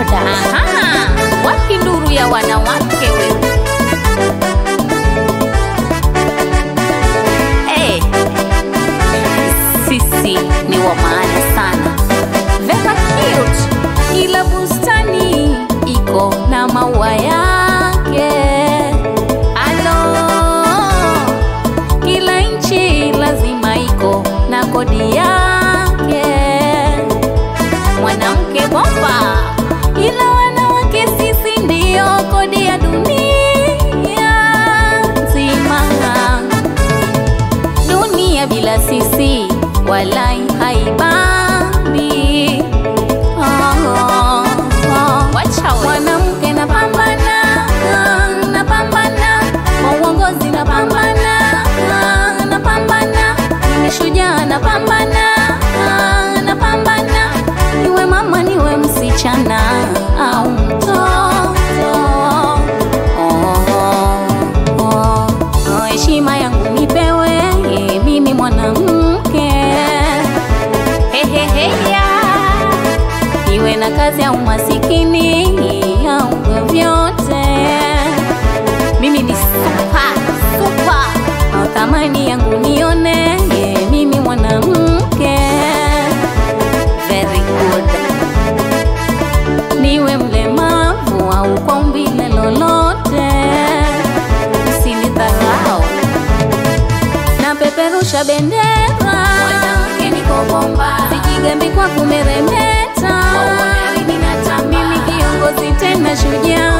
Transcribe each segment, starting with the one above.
good. Aha, wapi nduru ya wanawake wewe? Hey, sisi ni wa maana sana, very cute. Ila bustani iko na maua yake. Alo, kila nchi lazima iko na kodi yake. Mwanamke bomba, ila wanawake sisi ndio kodi ya dunia nzima. Dunia bila sisi walai haibambi. Mwanamke napambana, napambana kwa uongozi, napambana, napambana ni shujaa, napambana, napambana niwe mama, niwe msichana au mtoto. Heshima yangu nipewe mimi mwanamke. Iwe na kazi au masikini au vyovyote, mimi ni super, super. Thamani yangu nione mimi mwanamke, very good. Niwe mlemavu au kwa umbile lolote, usinidharau. Napeperusha bendera, mwanamke niko bomba, sijigambi kwa kumeremeta. Mimi kiongozi tena shujaa,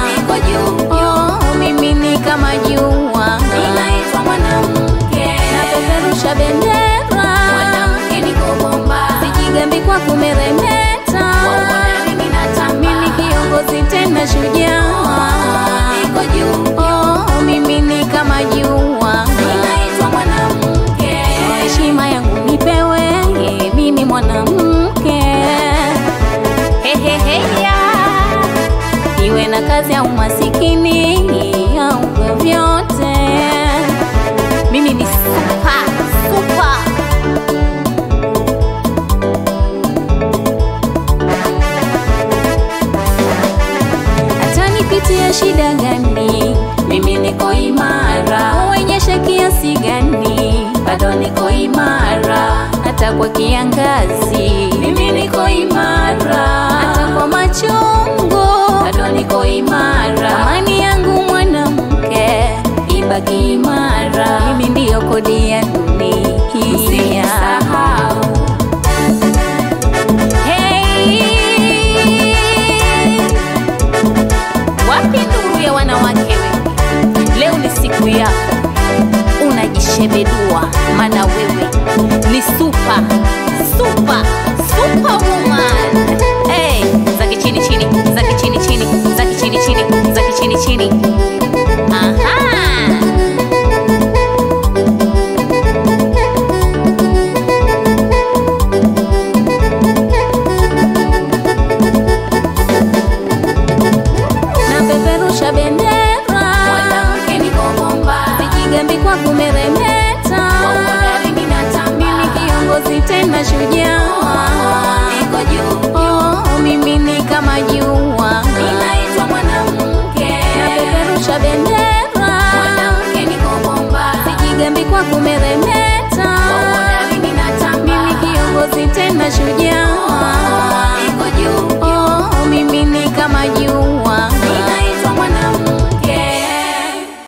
niko juu, mimi ni kama jua, ninaitwa mwanamke. Napeperusha bendera, mwanamke niko bomba, sijigambi kwa kumeremeta. Mimi kiongozi tena shujaa, niko juu, mimi ni kama jua, ninaitwa mwanamke. Heshima yangu nipewe mimi mwanamke. Iwe na kazi au masikini au vyovyote, mimi ni super, super. Hata nipitie shida gani, mimi niko imara. Uwenyeshe kiasi gani, bado niko imara. Hata kwa kiangazi, mimi niko imara. Hata kwa machungu, bado niko imara. Amani yangu mwanamke ibaki imara, mimi ndio kodi ya dunia.